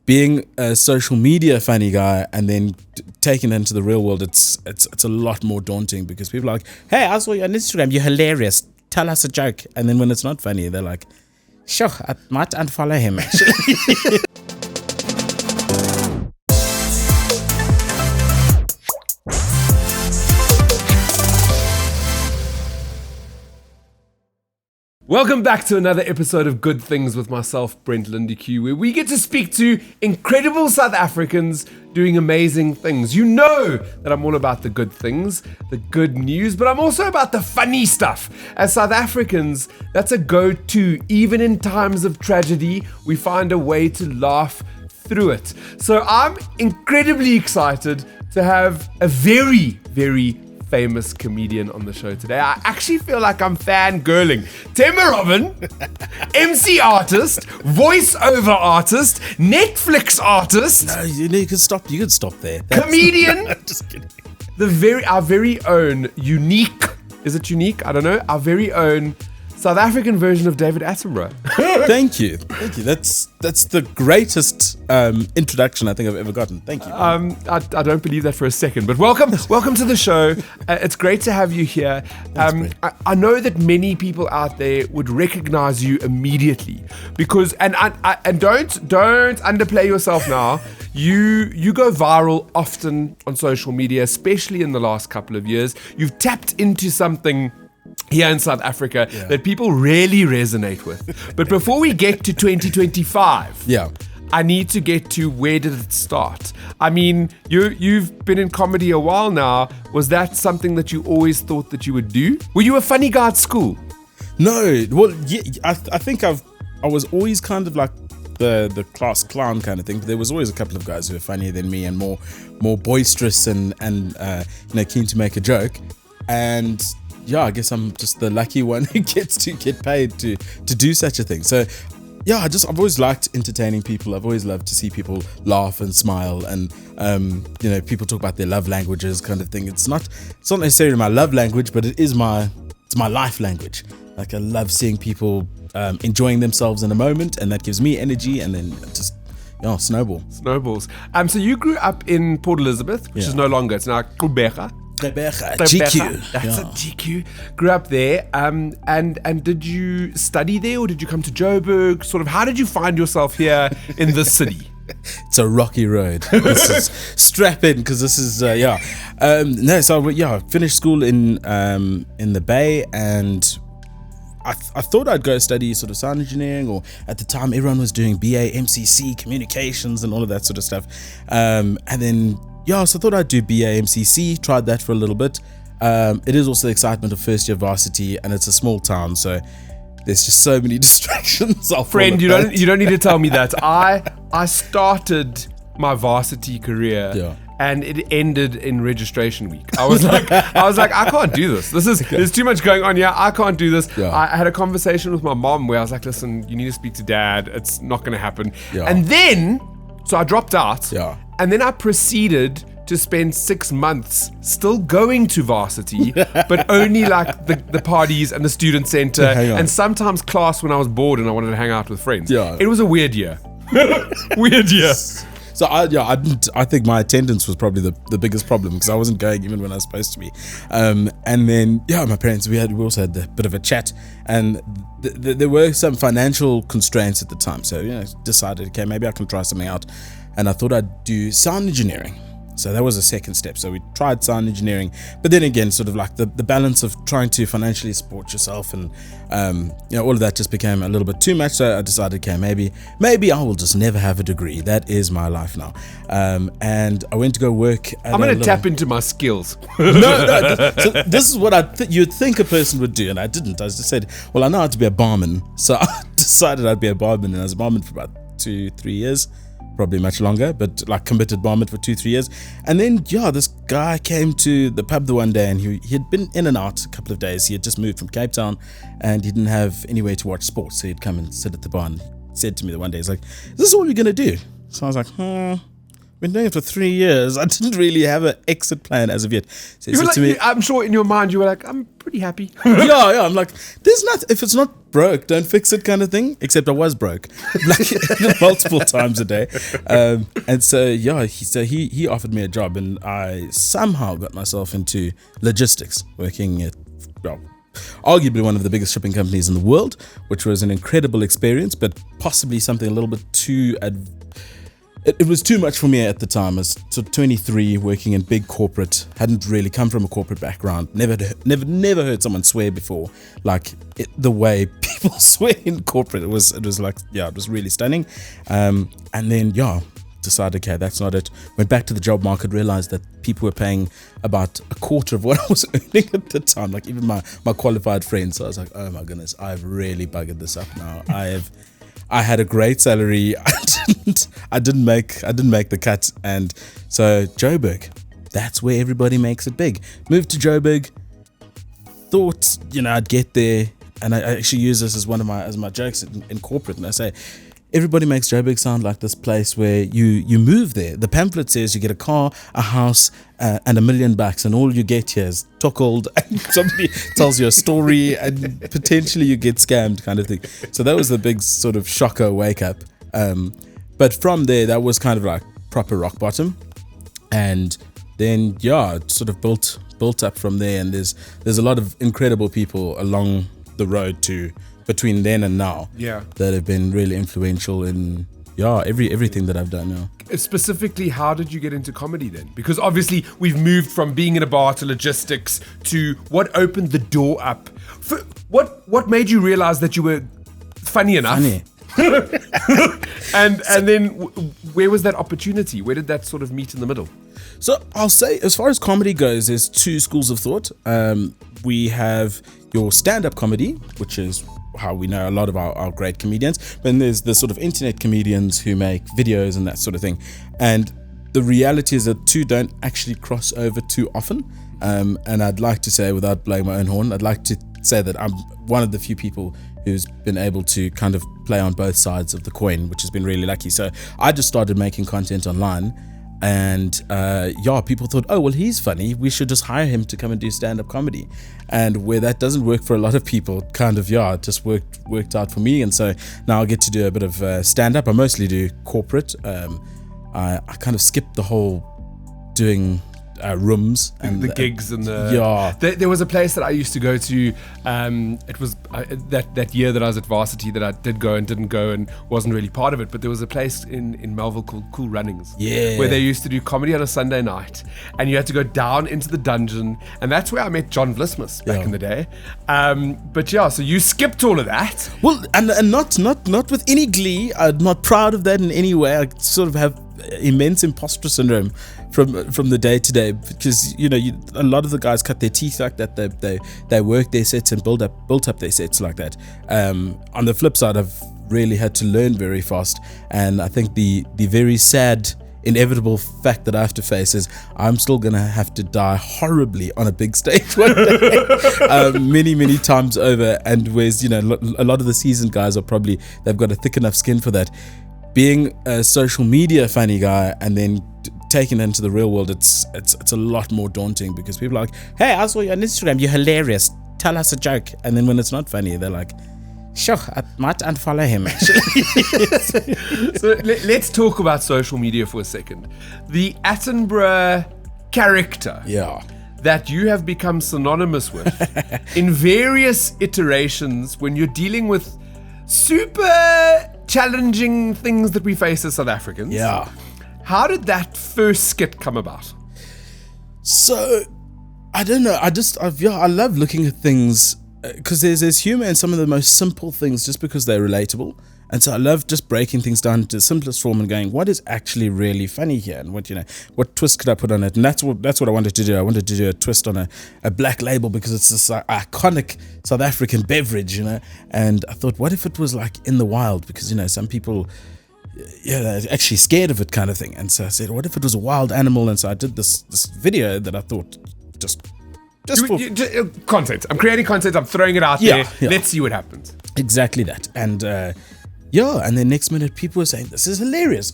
being a social media funny guy and then taking it into the real world, it's a lot more daunting because people are like, hey, I saw you on Instagram, you're hilarious, tell us a joke. And then when it's not funny, they're like, sure, I might unfollow him actually. Welcome back to another episode of Good Things with myself, Brent Lindeque, where we get to speak to incredible South Africans doing amazing things. You know that I'm all about the good things, the good news, but I'm also about the funny stuff. As South Africans, that's a go-to. Even in times of tragedy, we find a way to laugh through it. So I'm incredibly excited to have a very, very famous comedian on the show today. I actually feel like I'm fangirling. Themba Robin, MC artist, voiceover artist, Netflix artist. No, you can stop. You can stop there. Comedian. Just kidding. Our very own unique. Is it unique? I don't know. Our very own South African version of David Attenborough. Thank you. That's the greatest introduction I think I've ever gotten. Thank you. I don't believe that for a second, but welcome to the show. It's great to have you here. I know that many people out there would recognize you immediately because and don't underplay yourself now. You go viral often on social media, especially in the last couple of years. You've tapped into something here in South Africa that people really resonate with. But before we get to 2025, I need to get to where did it start? I mean, you've been in comedy a while now. Was that something that you always thought that you would do? Were you a funny guy at school? No. Well, yeah, I think I was always kind of like the class clown kind of thing, but there was always a couple of guys who were funnier than me and more boisterous and keen to make a joke. And yeah, I guess I'm just the lucky one who gets to get paid to do such a thing. So yeah, I've always liked entertaining people. I've always loved to see people laugh and smile and people talk about their love languages kind of thing. It's not necessarily my love language, but it's my life language. Like I love seeing people enjoying themselves in a moment, and that gives me energy, and then just snowballs. So you grew up in Port Elizabeth, which is no longer, it's now Gqeberha. GQ. That's a GQ. Grew up there. And did you study there, or did you come to Joburg? Sort of, how did you find yourself here in this city? It's a rocky road. This is strap in because this is I finished school in the Bay, and I thought I'd go study sort of sound engineering, or at the time everyone was doing BA, MCC, communications and all of that sort of stuff. And then so I thought I'd do BA, MCC, tried that for a little bit. It is also the excitement of first year varsity, and it's a small town, so there's just so many distractions. Friend, you don't need to tell me that. I started my varsity career and it ended in registration week. I was like, I can't do this. There's too much going on here. I can't do this. I had a conversation with my mom where I was like, listen, you need to speak to dad. It's not going to happen. And then, so I dropped out. And then I proceeded to spend 6 months still going to varsity, but only like the parties and the student center and sometimes class when I was bored and I wanted to hang out with friends. It was a weird year. Weird year. So I think my attendance was probably the biggest problem because I wasn't going even when I was supposed to be. And then my parents, we also had a bit of a chat, and there were some financial constraints at the time. So decided, okay, maybe I can try something out, and I thought I'd do sound engineering. So that was a second step. So we tried sound engineering, but then again, sort of like the balance of trying to financially support yourself and all of that just became a little bit too much. So I decided, okay, maybe I will just never have a degree. That is my life now. And I went to go work. I'm going to tap into my skills. No. So this is what you'd think a person would do, and I didn't. I just said, well, I know how to be a barman, so I decided I'd be a barman, and I was a barman for about 2-3 years. Probably much longer, but like committed barman for 2-3 years. And then this guy came to the pub the one day, and he had been in and out a couple of days. He had just moved from Cape Town and he didn't have anywhere to watch sports, so he'd come and sit at the bar and said to me the one day, he's like, is this all you're gonna do? So I was like, we're been doing it for 3 years. I didn't really have an exit plan as of yet. So he said to me, I'm sure in your mind you were like, I'm pretty happy. yeah. I'm like, if it's not broke, don't fix it kind of thing. Except I was broke, like multiple times a day. And so, yeah, he offered me a job, and I somehow got myself into logistics, working at, well, arguably one of the biggest shipping companies in the world, which was an incredible experience, but possibly something a little bit too it was too much for me at the time. I was sort of 23, working in big corporate, hadn't really come from a corporate background, never heard someone swear before, like the way people swear in corporate. It was like, yeah, it was really stunning. And then, yeah, decided, okay, that's not it. Went back to the job market, realized that people were paying about a quarter of what I was earning at the time, like even my qualified friends. So I was like, oh my goodness, I've really buggered this up now. I had a great salary. I didn't make the cut. And so Joburg, that's where everybody makes it big. Moved to Joburg, thought, I'd get there. And I actually use this as one of my jokes in corporate. And I say, everybody makes Joburg sound like this place where you move there. The pamphlet says you get a car, a house, and $1 million, and all you get here is tockled, and somebody tells you a story, and potentially you get scammed, kind of thing. So that was the big sort of shocker wake up. But from there, that was kind of like proper rock bottom, and then it sort of built up from there. And there's a lot of incredible people along the road to between then and now, that have been really influential in everything that I've done now. Specifically, how did you get into comedy then? Because obviously we've moved from being in a bar to logistics to what opened the door up. What made you realize that you were funny enough? and then where was that opportunity? Where did that sort of meet in the middle? So I'll say, as far as comedy goes, there's two schools of thought. We have your stand-up comedy, which is how we know a lot of our great comedians. But then there's the sort of internet comedians who make videos and that sort of thing. And the reality is that two don't actually cross over too often. And I'd like to say, without blowing my own horn, I'd like to say that I'm one of the few people who's been able to kind of play on both sides of the coin, which has been really lucky. So I just started making content online, and people thought, oh, well, he's funny, we should just hire him to come and do stand-up comedy. And where that doesn't work for a lot of people, kind of it just worked out for me. And so now I get to do a bit of stand-up. I mostly do corporate. I kind of skipped the whole doing rooms and the gigs and there was a place that I used to go to. It was that year that I was at varsity that I did go and didn't go and wasn't really part of it, but there was a place in Melville called Cool Runnings, where they used to do comedy on a Sunday night, and you had to go down into the dungeon, and that's where I met John Vlismus back in the day. So you skipped all of that. Well, and not with any glee. I'm not proud of that in any way. I sort of have immense imposter syndrome from the day to day, because a lot of the guys cut their teeth like that. They work their sets and built up their sets like that. On the flip side, I've really had to learn very fast, and I think the very sad inevitable fact that I have to face is I'm still gonna have to die horribly on a big stage one day, many times over. And whereas a lot of the seasoned guys they've got a thick enough skin for that. Being a social media funny guy and then taking it into the real world, it's a lot more daunting, because people are like, hey, I saw you on Instagram, you're hilarious, tell us a joke. And then when it's not funny, they're like, sure, I might unfollow him actually. So let's talk about social media for a second. The Attenborough character that you have become synonymous with in various iterations when you're dealing with super challenging things that we face as South Africans. How did that first skit come about? So, I don't know. I love looking at things because there's humor in some of the most simple things just because they're relatable. And so I love just breaking things down to the simplest form and going, what is actually really funny here? And what twist could I put on it? And that's what I wanted to do. I wanted to do a twist on a black label, because it's this iconic South African beverage, And I thought, what if it was like in the wild? Because, some people, they're actually scared of it, kind of thing. And so I said, what if it was a wild animal? And so I did this video that I thought just for content. I'm creating content. I'm throwing it out there. Let's see what happens. Exactly that. And and then next minute people were saying, this is hilarious.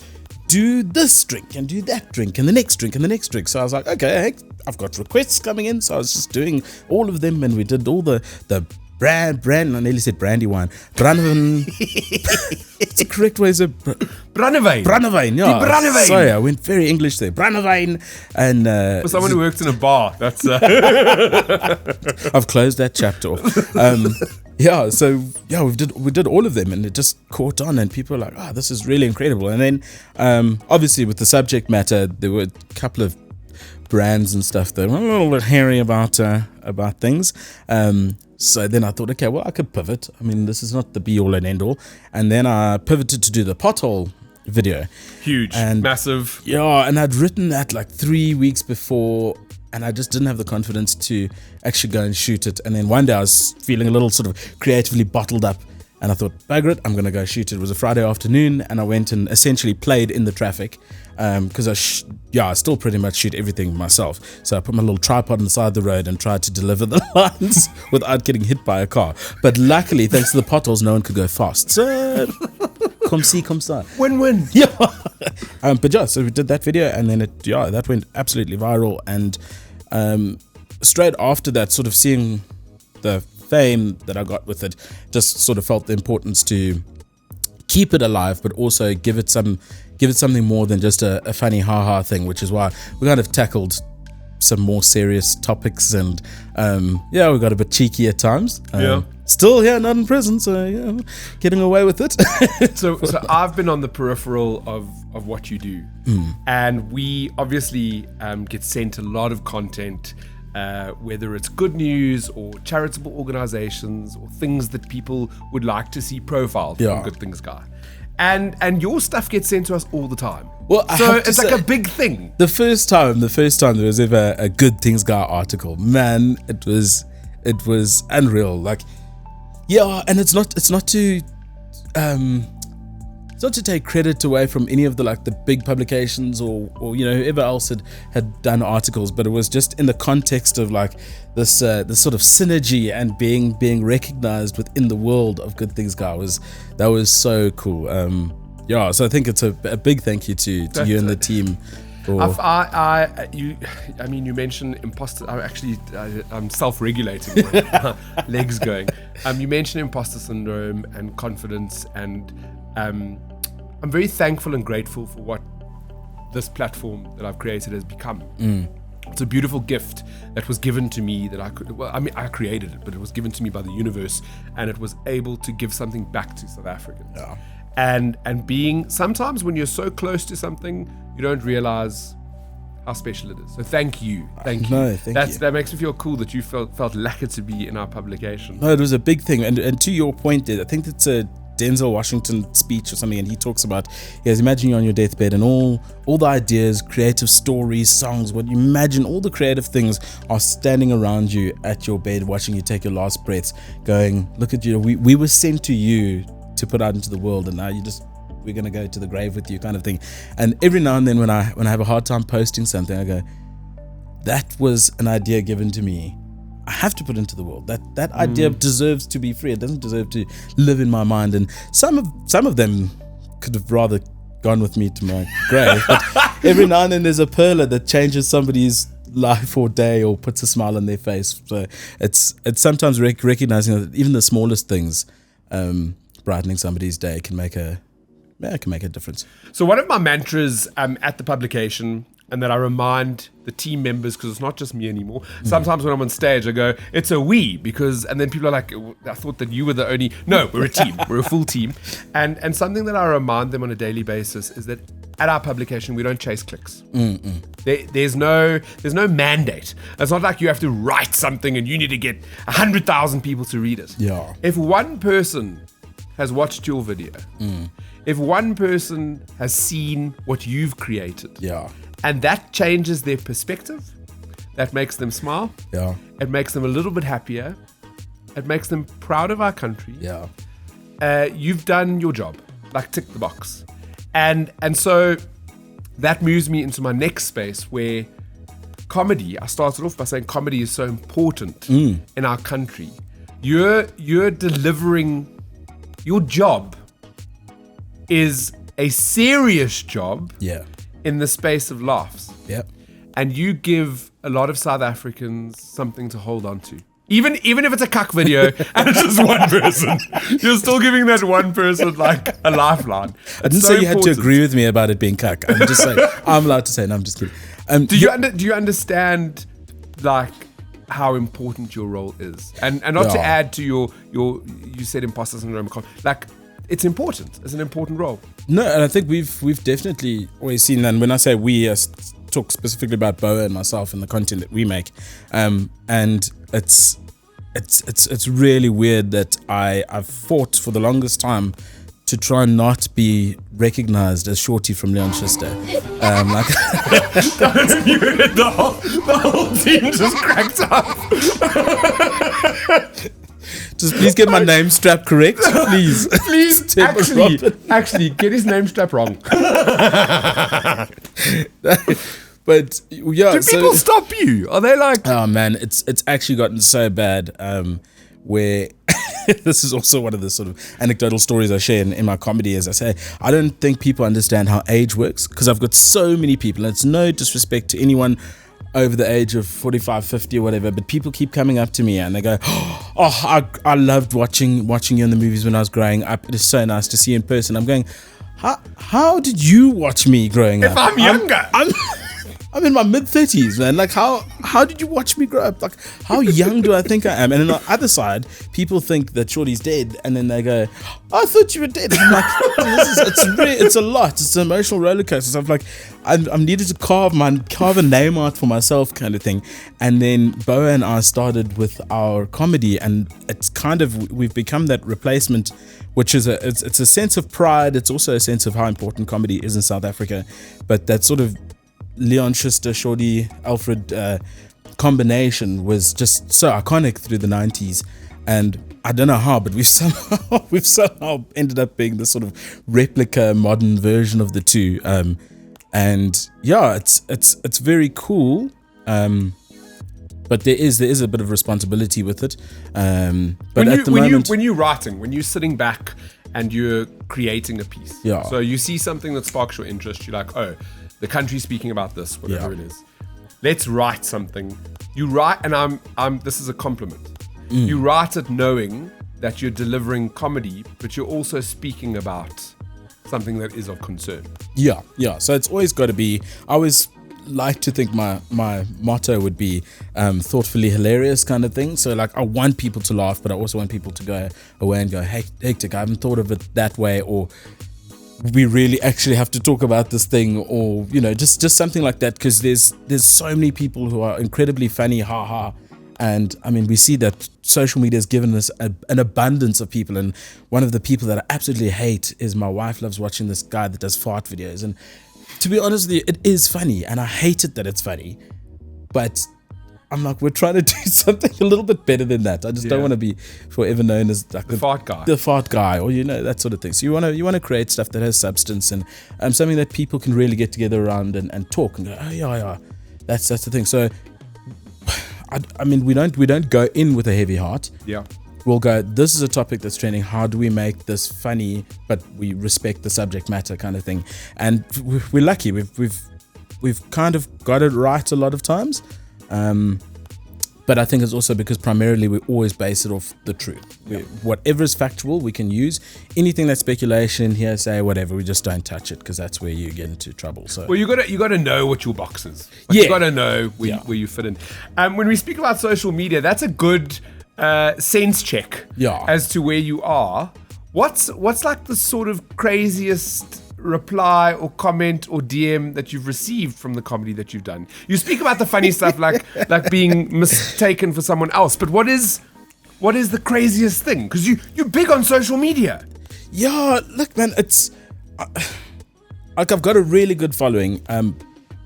do this drink and do that drink and the next drink and the next drink. So I was like, okay, I've got requests coming in. So I was just doing all of them, and we did all the brand, I nearly said brandy wine. Brandewijn. What's the correct way? Is it Brandewijn, yeah. Brandewijn. Sorry, I went very English there. Brandewijn. And for someone who worked in a bar, that's I've closed that chapter off. We did all of them, and it just caught on, and people were like, oh, this is really incredible. And then obviously with the subject matter, there were a couple of brands and stuff that were a little bit hairy about things. So then I thought, okay, well, I could pivot. I mean, this is not the be all and end all. And then I pivoted to do the pothole video. Huge, and massive. Yeah, and I'd written that like 3 weeks before, and I just didn't have the confidence to actually go and shoot it. And then one day I was feeling a little sort of creatively bottled up, and I thought, bugger it, I'm going to go shoot it. It was a Friday afternoon, and I went and essentially played in the traffic because I still pretty much shoot everything myself. So I put my little tripod on the side of the road and tried to deliver the lines without getting hit by a car. But luckily, thanks to the potholes, no one could go fast. So, come see, come start. Win-win. Yeah. So we did that video, and then that went absolutely viral. And straight after that, sort of seeing the fame that I got with it, just sort of felt the importance to keep it alive, but also give it something more than just a funny ha-ha thing, which is why we kind of tackled some more serious topics, and we got a bit cheeky at times. Still not in prison, so getting away with it. so I've been on the peripheral of what you do, and we obviously get sent a lot of content, whether it's good news or charitable organizations or things that people would like to see profiled on Good Things Guy. And your stuff gets sent to us all the time. Well, so it's like a big thing. The first time there was ever a Good Things Guy article, man, it was unreal. Like, and it's not to take credit away from any of the big publications or whoever else had done articles, but it was just in the context of this sort of synergy and being recognized within the world of Good Things Guy that was so cool. So I think it's a big thank you to you and the team. You mentioned Imposters. I'm self-regulating. My legs going. You mentioned imposter syndrome and confidence, and I'm very thankful and grateful for what this platform that I've created has become. It's a beautiful gift that was given to me that I created it, but it was given to me by the universe, and it was able to give something back to South Africans. Yeah. And being, sometimes when you're so close to something, you don't realize how special it is. So thank you. Thank you. That makes me feel cool that you felt lucky to be in our publication. No, it was a big thing. And to your point there, I think it's a Denzel Washington speech or something, and he talks about, imagine you're on your deathbed and all the ideas, creative stories, songs, what you imagine, all the creative things are standing around you at your bed, watching you take your last breaths, going, look at you, we were sent to you to put out into the world, and now we're gonna go to the grave with you, kind of thing. And every now and then when I have a hard time posting something, I go, that was an idea given to me, I have to put into the world. That idea deserves to be free. It doesn't deserve to live in my mind. And some of them could have rather gone with me to my grave. But every now and then there's a perler that changes somebody's life or day or puts a smile on their face. So it's sometimes recognizing that even the smallest things, brightening somebody's day can make a difference. So one of my mantras at the publication, and that I remind the team members, because it's not just me anymore. Sometimes when I'm on stage, I go, it's a we, and then people are like, I thought that you were the only. No, we're a team. We're a full team. And something that I remind them on a daily basis is that at our publication, we don't chase clicks. There's no mandate. It's not like you have to write something and you need to get 100,000 people to read it. Yeah. If one person has watched your video, if one person has seen what you've created, and that changes their perspective, that makes them smile, it makes them a little bit happier, it makes them proud of our country, you've done your job, tick the box. And so that moves me into my next space, where comedy, I started off by saying comedy is so important in our country. You're delivering, your job is a serious job Yeah. in the space of laughs. Yeah. And you give a lot of South Africans something to hold on to. Even if it's a cuck video and it's just one person, you're still giving that one person like a lifeline. I didn't say you had to agree with me about it being cuck. I'm just saying, I'm allowed to say, no, I'm just kidding. Do you understand like how important your role is? And not to add to your you said Imposters and like it's important. It's an important role. No, and I think we've definitely always seen that. And when I say we, I talk specifically about Boa and myself and the content that we make. And it's really weird that I've fought for the longest time to try and not be recognized as Shorty from Leon Schuster. The whole team just cracked up. Just please get my name strap correct, please. Please, actually, get his name strap wrong. But yeah, do people stop you? Are they like? Oh man, it's actually gotten so bad where this is also one of the sort of anecdotal stories I share in my comedy. As I say, I don't think people understand how age works, because I've got so many people, and it's no disrespect to anyone over the age of 45, 50 or whatever, but people keep coming up to me and they go, oh, I loved watching you in the movies when I was growing up. It is so nice to see you in person. I'm going, how did you watch me growing up? If I'm younger. I'm in my mid-30s, man. Like, how did you watch me grow up? Like, how young do I think I am? And on the other side, people think that Shorty's dead, and then they go, I thought you were dead. I'm like, it's a lot. It's an emotional roller coaster. So I'm like, I'm needed to carve a name out for myself, kind of thing. And then Boa and I started with our comedy, and it's kind of, we've become that replacement, which is it's a sense of pride. It's also a sense of how important comedy is in South Africa. But that sort of Leon Schuster, Shorty, Alfred combination was just so iconic through the 90s, and I don't know how, but we've somehow ended up being this sort of replica modern version of the two, and yeah, it's very cool, but there is a bit of responsibility with it, but when you're writing, when you're sitting back and you're creating a piece, so you see something that sparks your interest, you're like, oh, the country's speaking about this, whatever it is. Let's write something. You write, and this is a compliment. You write it knowing that you're delivering comedy, but you're also speaking about something that is of concern. Yeah. So it's always got to be, I always like to think my motto would be thoughtfully hilarious kind of thing. So like, I want people to laugh, but I also want people to go away and go, hey, hectic, I haven't thought of it that way, or we really actually have to talk about this thing, or just something like that, because there's so many people who are incredibly funny, and I mean, we see that social media has given us an abundance of people, and one of the people that I absolutely hate is my wife loves watching this guy that does fart videos, and to be honest with you, it is funny, and I hate it that it's funny, but I'm like, we're trying to do something a little bit better than that. I just don't want to be forever known as like the fart guy, or that sort of thing. So you want to create stuff that has substance, and something that people can really get together around and talk and go, oh yeah, that's the thing. So I mean, we don't go in with a heavy heart. Yeah, we'll go, this is a topic that's trending. How do we make this funny, but we respect the subject matter, kind of thing? And we're lucky. We've kind of got it right a lot of times. But I think it's also because primarily we always base it off the truth. Whatever is factual, we can use. Anything that's speculation, hearsay, whatever, we just don't touch it, because that's where you get into trouble. So, well, you got to know what your box is. You got to know where you fit in. When we speak about social media, that's a good sense check as to where you are. What's like the sort of craziest reply or comment or DM that you've received from the comedy that you've done? You speak about the funny stuff like being mistaken for someone else, but what is the craziest thing? Because you're big on social media. Yeah, look, man, it's like I've got a really good following, and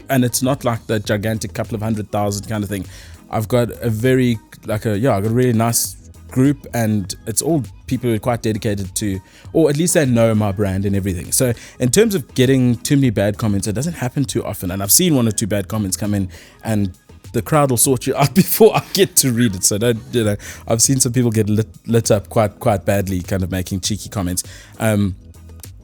it's not like the gigantic couple of 100,000 kind of thing. I've got a very I've got a really nice group, and it's all people who are quite dedicated to, or at least they know my brand and everything. So in terms of getting too many bad comments, it doesn't happen too often, and I've seen one or two bad comments come in, and the crowd will sort you out before I get to read it. So I've seen some people get lit up quite badly, kind of making cheeky comments.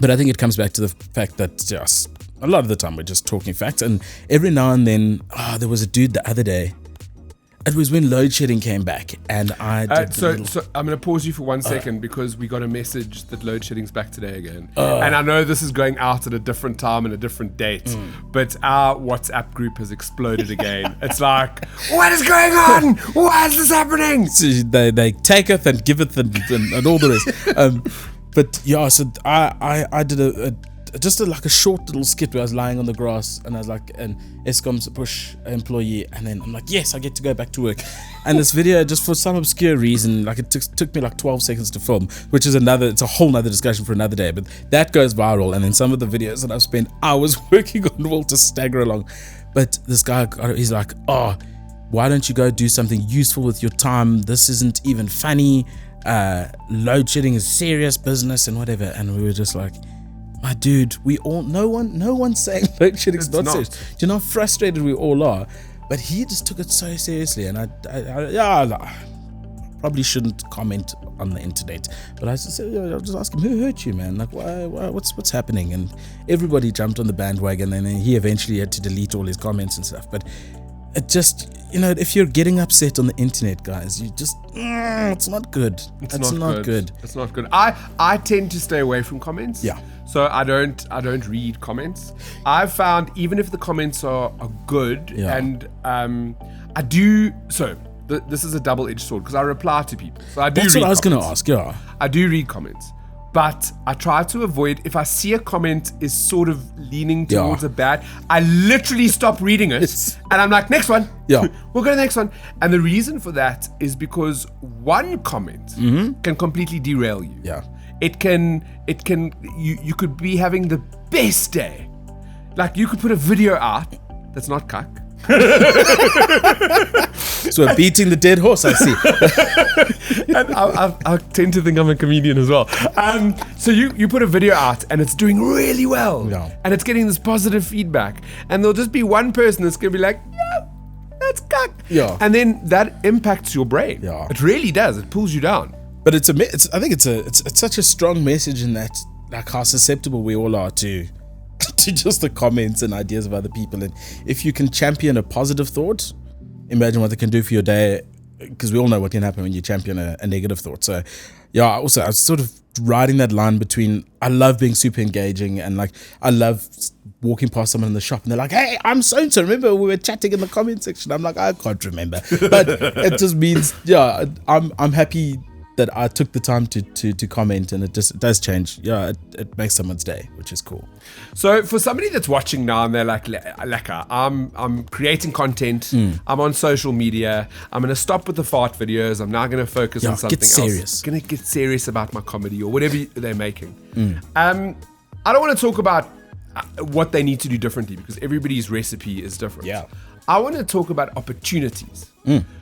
But I think it comes back to the fact that just a lot of the time we're just talking facts, and every now and then, there was a dude the other day. It was when load shedding came back, and I did so I'm going to pause you for 1 second because we got a message that load shedding's back today again. And I know this is going out at a different time and a different date, but our WhatsApp group has exploded again. It's like, what is going on? Why is this happening? So they taketh and giveth and all the rest. But yeah, so I did just like a short little skit where I was lying on the grass and I was like an Eskom's push employee, and then I'm like, yes, I get to go back to work. And this video, just for some obscure reason, like it took me like 12 seconds to film, which is it's a whole nother discussion for another day, but that goes viral. And then some of the videos that I've spent hours working on will just stagger along. But this guy, he's like, why don't you go do something useful with your time? This isn't even funny. Load shedding is serious business and whatever. And we were just like, my dude, no one's saying load shedding is not serious. Do you know how frustrated we all are? But he just took it so seriously, and I probably shouldn't comment on the internet. But I just asked him, who hurt you, man? Like, why what's happening? And everybody jumped on the bandwagon, and then he eventually had to delete all his comments and stuff. But it just, if you're getting upset on the internet, guys, you just, it's not good. It's not good. It's not good. I tend to stay away from comments. Yeah. So I don't read comments. I've found even if the comments are good, and I do. So this is a double-edged sword because I reply to people. So I do. That's read what I was going to comments. ask. Yeah. I do read comments, but I try to avoid. If I see a comment is sort of leaning towards a bad, I literally stop reading it, and I'm like, next one. Yeah. We'll go to the next one. And the reason for that is because one comment can completely derail you. Yeah. It can you could be having the best day. Like you could put a video out that's not cuck. So we're beating the dead horse, I see. And I tend to think I'm a comedian as well. So you put a video out and it's doing really well. Yeah. And it's getting this positive feedback. And there'll just be one person that's gonna be like, yeah, that's cuck. Yeah. And then that impacts your brain. Yeah. It really does. It pulls you down. But I think it's such a strong message in that, like, how susceptible we all are to just the comments and ideas of other people. And if you can champion a positive thought, imagine what they can do for your day, because we all know what can happen when you champion a negative thought. So yeah, I was sort of riding that line between, I love being super engaging and like I love walking past someone in the shop and they're like, hey, I'm so-and-so, remember we were chatting in the comment section? I'm like, I can't remember. But it just means, yeah, I'm happy that I took the time to comment, and it does change. Yeah, it makes someone's day, which is cool. So for somebody that's watching now and they're like, lekker, I'm creating content, I'm on social media, I'm going to stop with the fart videos, I'm now going to focus on something else. Going to get serious about my comedy or whatever they're making. I don't want to talk about what they need to do differently because everybody's recipe is different. Yeah. I want to talk about opportunities.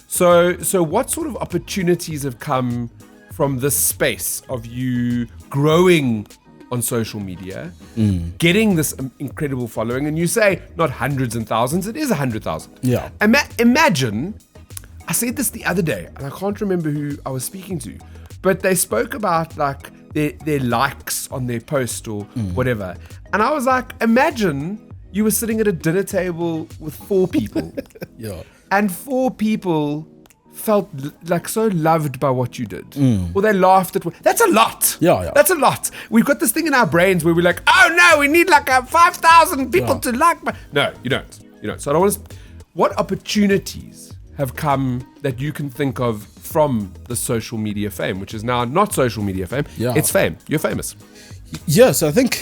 So what sort of opportunities have come from this space of you growing on social media, getting this incredible following, and you say not hundreds and thousands, it is 100,000. Yeah. Imagine, I said this the other day, and I can't remember who I was speaking to, but they spoke about like their likes on their post or whatever, and I was like, imagine you were sitting at a dinner table with 4 people, Yeah. and 4 people felt like so loved by what you did, or they laughed at what. That's a lot. Yeah. That's a lot. We've got this thing in our brains where we're like, oh no, we need like 5,000 people to like. No, you don't. So I don't want to. What opportunities have come that you can think of from the social media fame, which is now not social media fame? Yeah. It's fame. You're famous. Yeah, so I think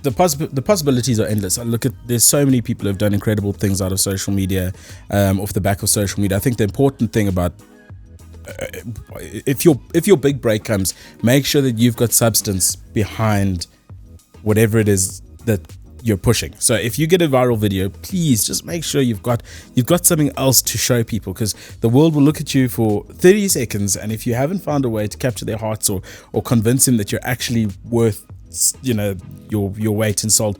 the possibilities are endless. There's so many people who have done incredible things out of social media, off the back of social media. I think the important thing about if your big break comes, make sure that you've got substance behind whatever it is that you're pushing. So if you get a viral video, please just make sure you've got something else to show people, because the world will look at you for 30 seconds, and if you haven't found a way to capture their hearts or convince them that you're actually worth your weight in salt,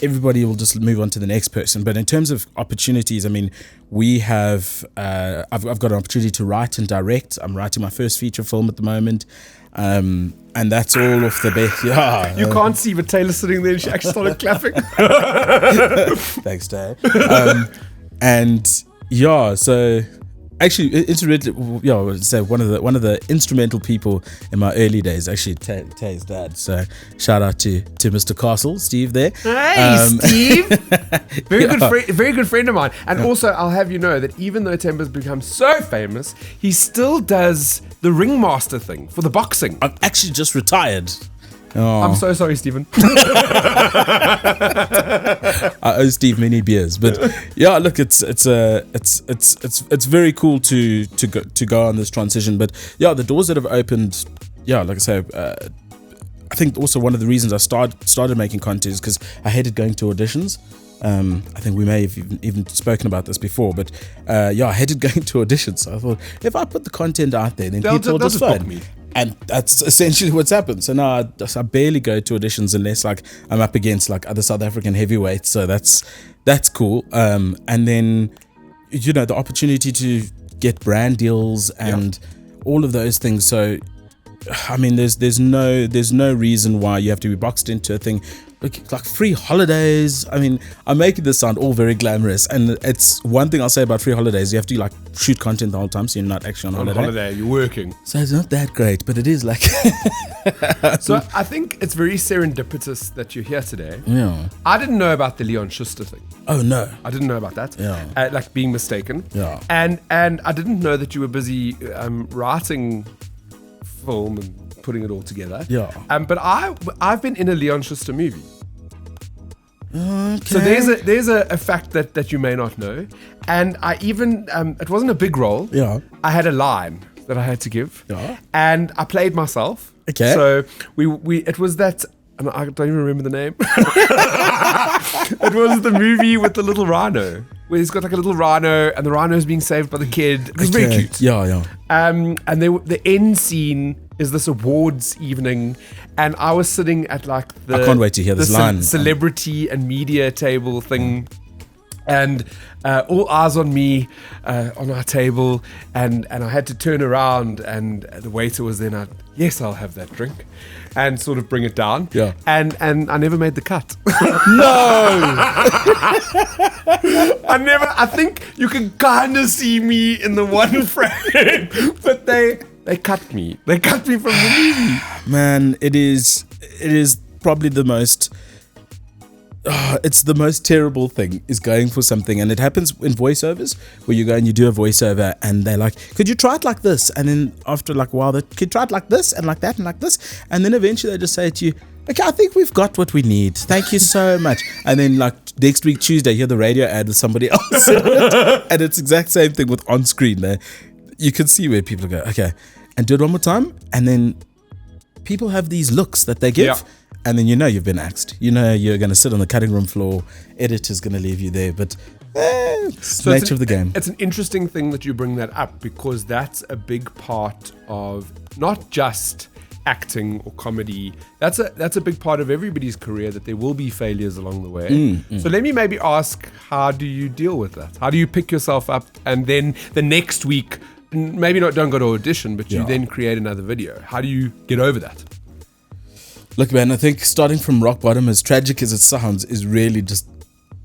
everybody will just move on to the next person. But in terms of opportunities, I mean, we have I've got an opportunity to write and direct. I'm writing my first feature film at the moment. And that's all off the bat. Yeah, you can't see, but Taylor's sitting there and she actually started clapping. Thanks, Dad. And yeah, so actually, incidentally, I would say one of the instrumental people in my early days, actually, Tay's dad. So shout out to Mr. Castle, Steve there. Hey, Steve, very good friend of mine. And also, I'll have you know that even though Themba's become so famous, he still does the ringmaster thing for the boxing. I've actually just retired. Oh. I'm so sorry, Stephen. I owe Steve many beers, but yeah, look, it's very cool to go on this transition. But yeah, the doors that have opened, yeah, like I say, I think also one of the reasons I started making content is because I hated going to auditions. I think we may have even spoken about this before, but yeah, I hated going to auditions. So I thought, if I put the content out there, then people will just find me. And that's essentially what's happened. So now I barely go to auditions unless like I'm up against like other South African heavyweights. So that's cool. And then, the opportunity to get brand deals and all of those things. So, I mean, there's no reason why you have to be boxed into a thing. Like free holidays. I mean, I'm making this sound all very glamorous, and it's one thing I'll say about free holidays: you have to like shoot content the whole time, so you're not actually on holiday. You're working. So it's not that great, but it is like. So I think it's very serendipitous that you're here today. Yeah. I didn't know about the Leon Schuster thing. Oh no, I didn't know about that. Yeah. Like being mistaken. Yeah. And I didn't know that you were busy writing film and putting it all together. Yeah. But I've been in a Leon Schuster movie. Okay. So there's a fact that you may not know, and I even it wasn't a big role. Yeah. I had a line that I had to give. Yeah. And I played myself. Okay. So we it was that, and I don't even remember the name. It was the movie with the little rhino, where he's got like a little rhino, and the rhino is being saved by the kid. It was very cute. Yeah. And the end scene is this awards evening, and I was sitting at like I can't wait to hear this line. Celebrity and media table thing, and all eyes on me on our table, and I had to turn around, and the waiter was then, yes, I'll have that drink, and sort of bring it down. Yeah. And I never made the cut. No. I think you can kind of see me in the one frame, but they cut me. They cut me from the movie. Man, it is probably the most. It's the most terrible thing is going for something, and it happens in voiceovers where you go and you do a voiceover and they're like, could you try it like this? And then after like a while, they could try it like this and like that and like this, and then eventually they just say to you, okay, I think we've got what we need, thank you so much. And then like next week Tuesday, you hear the radio ad with somebody else in it, and it's exact same thing with on screen there. You can see where people go, okay, and do it one more time, and then people have these looks that they give. Yeah. And then you've been axed. You're going to sit on the cutting room floor. Editor's going to leave you there. But it's the nature of the game. It's an interesting thing that you bring that up, because that's a big part of not just acting or comedy. That's a big part of everybody's career, that there will be failures along the way. So let me maybe ask, how do you deal with that? How do you pick yourself up, and then the next week, maybe don't go to audition, but you then create another video? How do you get over that? Look, man, I think starting from rock bottom, as tragic as it sounds, is really just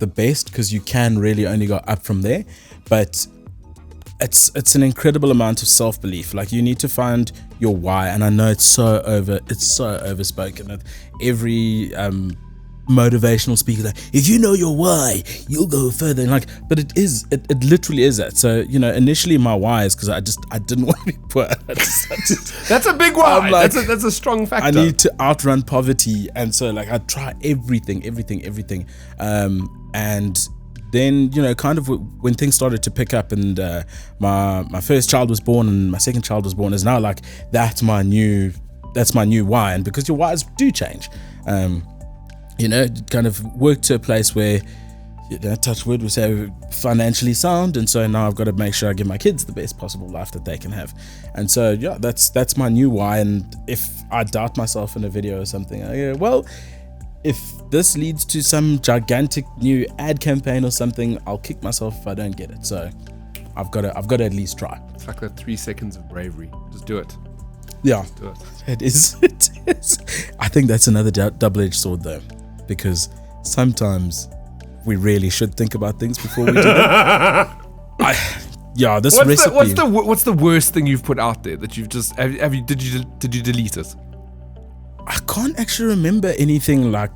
the best, because you can really only go up from there. But it's an incredible amount of self-belief. Like, you need to find your why, and I know it's so overspoken that every motivational speaker, like, if you know your why, you'll go further. And like, but it literally is that. So initially my why is because I didn't want to be poor. That's a big why. Like, that's a strong factor. I need to outrun poverty, and so like I try everything. And then kind of when things started to pick up, and my first child was born and my second child was born, is now like that's my new why. And because your whys do change, kind of work to a place where touch wood, we say financially sound, and so now I've got to make sure I give my kids the best possible life that they can have. And so yeah, that's my new why. And if I doubt myself in a video or something, I go, well, if this leads to some gigantic new ad campaign or something, I'll kick myself if I don't get it. So I've got to at least try. It's like that 3 seconds of bravery. Just do it. Yeah, Just do it. it is. I think that's another double-edged sword though, because sometimes we really should think about things before we do them. Recipe. What's the worst thing you've put out there that you've just did you delete it? I can't actually remember anything like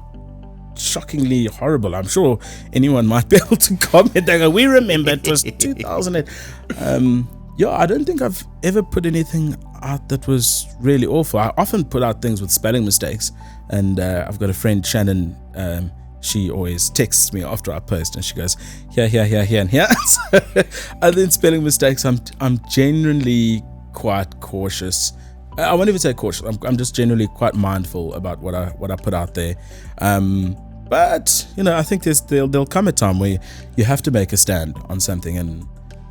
shockingly horrible. I'm sure anyone might be able to comment. They go, we remember it was 2008. I don't think I've ever put anything out that was really awful. I often put out things with spelling mistakes, and I've got a friend, Shannon. She always texts me after I post, and she goes, here, and here. So, other than spelling mistakes, I'm genuinely quite cautious. I won't even say cautious. I'm just generally quite mindful about what I put out there. But I think there'll come a time where you have to make a stand on something, and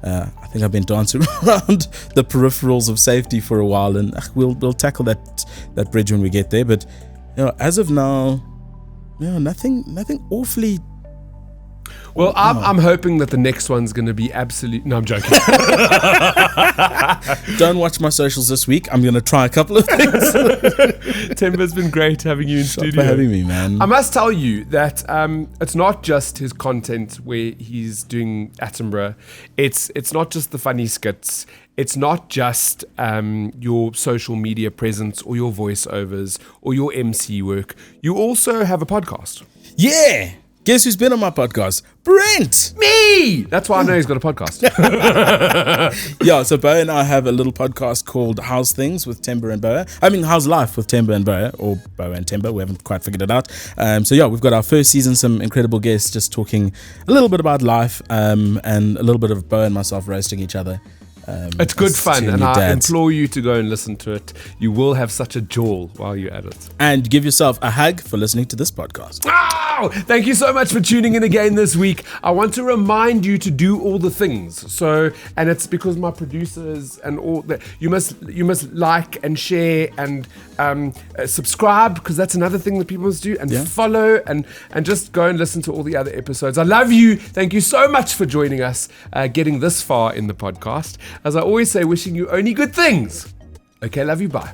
I think I've been dancing around the peripherals of safety for a while, and we'll tackle that bridge when we get there. But as of now, nothing awfully. Well, I'm hoping that the next one's going to be absolute. No, I'm joking. Don't watch my socials this week. I'm going to try a couple of things. Themba, it's been great having you in studio. For having me, man. I must tell you that it's not just his content where he's doing Attenborough. It's not just the funny skits. It's not just your social media presence or your voiceovers or your MC work. You also have a podcast. Yeah. Guess who's been on my podcast? Brent! Me! That's why I know he's got a podcast. Yeah, so Bo and I have a little podcast called How's Things with Themba and Bo. How's Life with Themba and Bo, or Bo and Themba. We haven't quite figured it out. We've got our first season, some incredible guests just talking a little bit about life, and a little bit of Bo and myself roasting each other. It's good fun, and I implore you to go and listen to it. You will have such a jaw while you're at it. And give yourself a hug for listening to this podcast. Oh, thank you so much for tuning in again this week. I want to remind you to do all the things. So, and it's because my producers and all that, you must like and share and subscribe, because that's another thing that people must do, and follow and just go and listen to all the other episodes. I love you. Thank you so much for joining us, getting this far in the podcast. As I always say, wishing you only good things. Okay, love you. Bye.